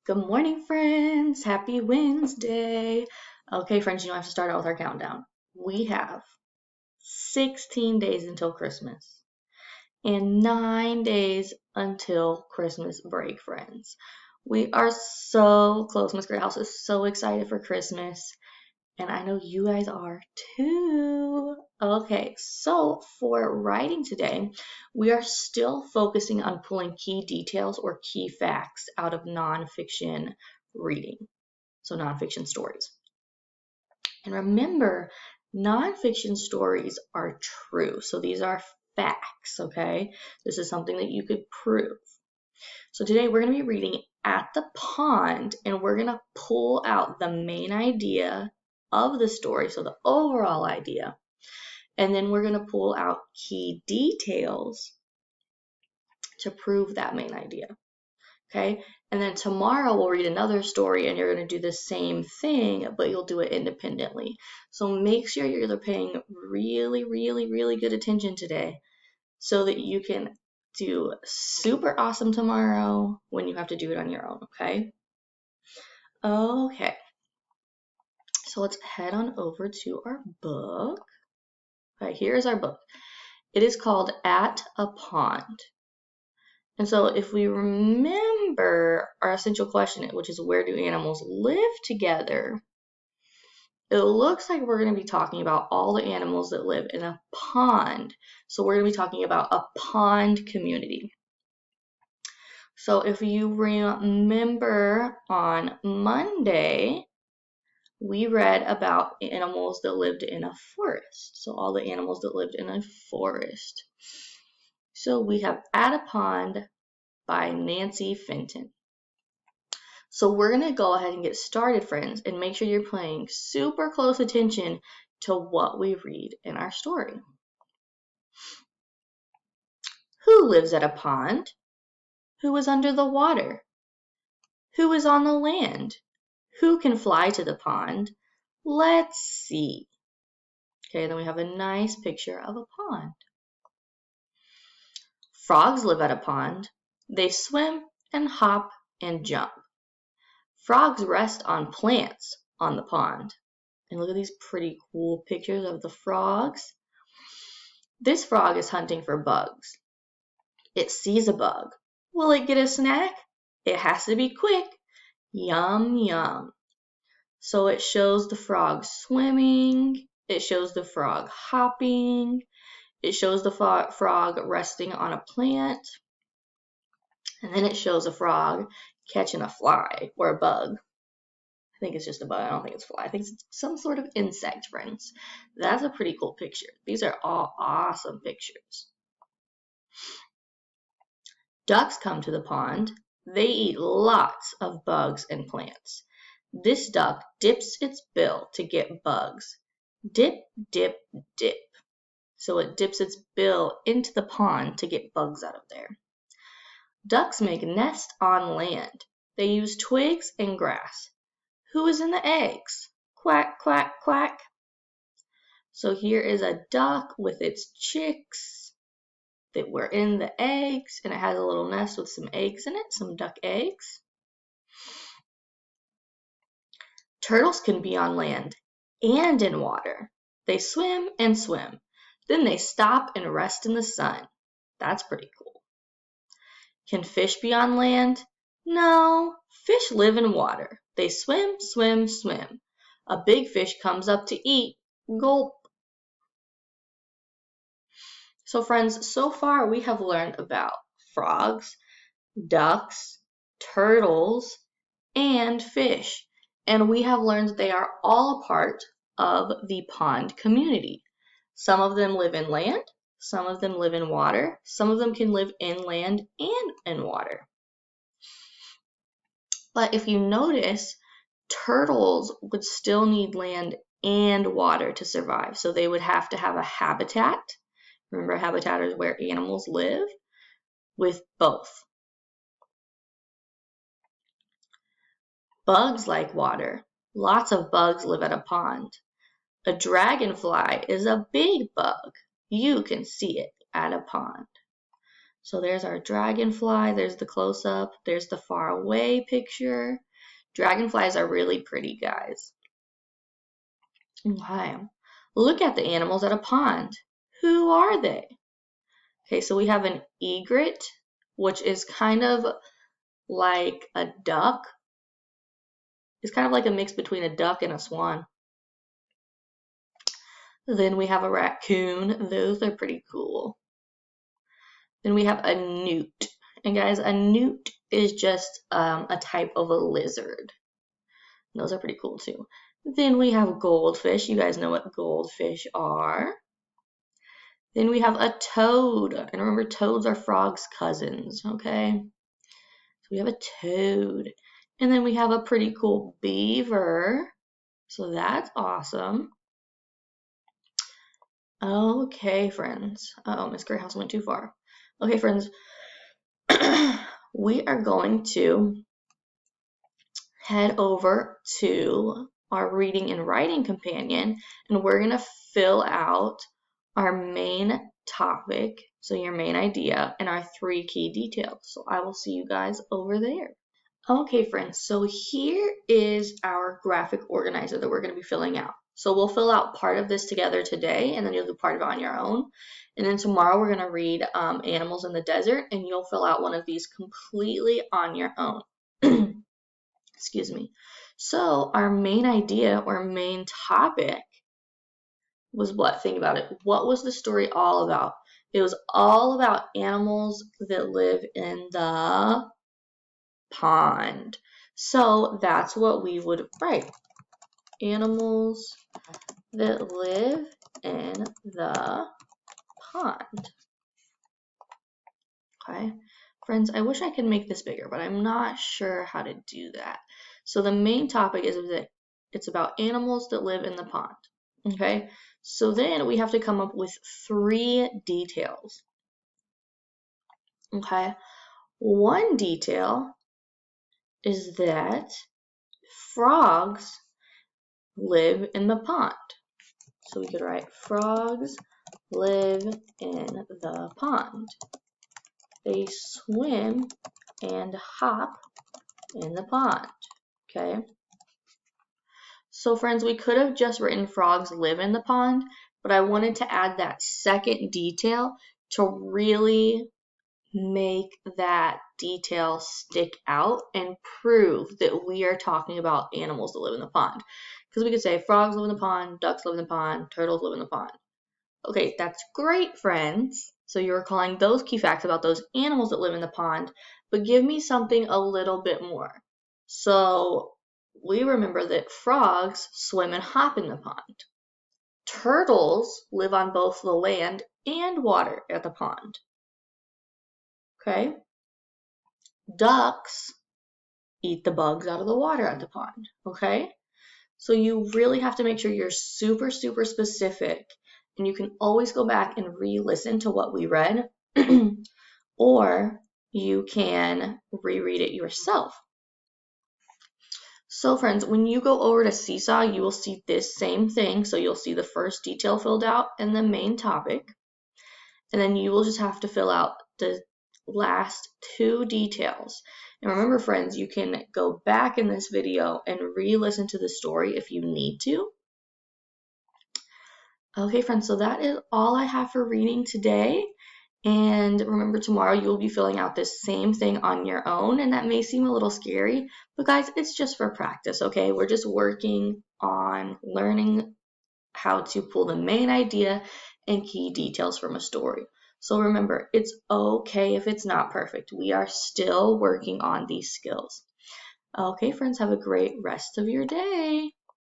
Good morning, friends. Happy Wednesday. Okay, friends, I have to start out with our countdown. We have 16 days until Christmas and 9 days until Christmas break, friends. We are so close. Miss Greathouse is so excited for Christmas, and I know you guys are too. Okay, so for writing today, we are still focusing on pulling key details or key facts out of nonfiction reading, so nonfiction stories. And remember, nonfiction stories are true, so these are facts, okay? This is something that you could prove. So today we're going to be reading At the Pond, and we're going to pull out the main idea of the story, so the overall idea, and then we're going to pull out key details to prove that main idea. Okay, and then tomorrow we'll read another story and you're going to do the same thing, but you'll do it independently. So make sure you're either paying really good attention today so that you can do super awesome tomorrow when you have to do it on your own, okay? Okay, so let's head on over to our book. Okay, here's our book. It is called At a Pond. And so if we remember our essential question, which is where do animals live together, it looks like we're going to be talking about all the animals that live in a pond. So we're going to be talking about a pond community. So if you remember on Monday, we read about animals that lived in a forest. So all the animals that lived in a forest. So we have At a Pond by Nancy Fenton. So we're going to go ahead and get started, friends, and make sure you're paying super close attention to what we read in our story. Who lives at a pond? Who is under the water? Who is on the land? Who can fly to the pond? Let's see. Okay, then we have a nice picture of a pond. Frogs live at a pond. They swim and hop and jump. Frogs rest on plants on the pond. And look at these pretty cool pictures of the frogs. This frog is hunting for bugs. It sees a bug. Will it get a snack? It has to be quick. Yum, yum. So it shows the frog swimming. It shows the frog hopping. It shows the frog resting on a plant. And then it shows a frog catching a fly or a bug. I think it's just a bug. I don't think it's a fly. I think it's some sort of insect, friends. That's a pretty cool picture. These are all awesome pictures. Ducks come to the pond. They eat lots of bugs and plants. This duck dips its bill to get bugs. Dip, dip, dip. So it dips its bill into the pond to get bugs out of there. Ducks make nests on land. They use twigs and grass. Who is in the eggs? Quack, quack, quack. So here is a duck with its chicks that were in the eggs, and it has a little nest with some eggs in it, some duck eggs. Turtles can be on land and in water. They swim and swim. Then they stop and rest in the sun. That's pretty cool. Can fish be on land? No, fish live in water. They swim, swim, swim. A big fish comes up to eat. Gulp. So friends, so far we have learned about frogs, ducks, turtles, and fish. And we have learned that they are all a part of the pond community. Some of them live in land, some of them live in water, some of them can live in land and in water. But if you notice, turtles would still need land and water to survive. So they would have to have a habitat. Remember, habitat is where animals live, with both. Bugs like water. Lots of bugs live at a pond. A dragonfly is a big bug. You can see it at a pond. So there's our dragonfly, there's the close-up, there's the far away picture. Dragonflies are really pretty, guys. Okay, look at the animals at a pond. Who are they? Okay, so we have an egret, which is kind of like a duck. It's kind of like a mix between a duck and a swan. Then we have a raccoon. Those are pretty cool. Then we have a newt. And guys, a newt is just a type of a lizard. Those are pretty cool too. Then we have goldfish. You guys know what goldfish are. Then we have a toad. And remember, toads are frogs' cousins, okay? So we have a toad. And then we have a pretty cool beaver. So that's awesome. Okay, friends. Uh-oh, Miss Greyhouse went too far. Okay, friends. We are going to head over to our reading and writing companion, and we're going to fill out our main topic, so your main idea, and our 3 key details. So I will see you guys over there. Okay, friends, so here is our graphic organizer that we're going to be filling out. So we'll fill out part of this together today, and then you'll do part of it on your own. And then tomorrow we're going to read Animals in the Desert, and you'll fill out one of these completely on your own. Excuse me. So our main idea or main topic was what? Think about it. What was the story all about? It was all about animals that live in the pond. So that's what we would write. Animals that live in the pond. Okay. Friends, I wish I could make this bigger, but I'm not sure how to do that. So the main topic is that it's about animals that live in the pond. Okay. So then we have to come up with 3 details. Okay. One detail is that frogs live in the pond. So we could write frogs live in the pond. They swim and hop in the pond. Okay. So friends, we could have just written frogs live in the pond, but I wanted to add that second detail to really make that detail stick out and prove that we are talking about animals that live in the pond. Because we could say frogs live in the pond, ducks live in the pond, turtles live in the pond. Okay, that's great, friends. So you're calling those key facts about those animals that live in the pond, but give me something a little bit more. So we remember that frogs swim and hop in the pond. Turtles live on both the land and water at the pond. Okay? Ducks eat the bugs out of the water at the pond. Okay? So you really have to make sure you're super, super specific. And you can always go back and re-listen to what we read. Or you can reread it yourself. So friends, when you go over to Seesaw, you will see this same thing. So you'll see the first detail filled out and the main topic. And then you will just have to fill out the last 2 details. And remember, friends, you can go back in this video and re-listen to the story if you need to. Okay, friends, so that is all I have for reading today. And remember, tomorrow you will be filling out this same thing on your own, and that may seem a little scary, but guys, it's just for practice, okay? We're just working on learning how to pull the main idea and key details from a story. So remember, it's okay if it's not perfect. We are still working on these skills. Okay, friends, have a great rest of your day.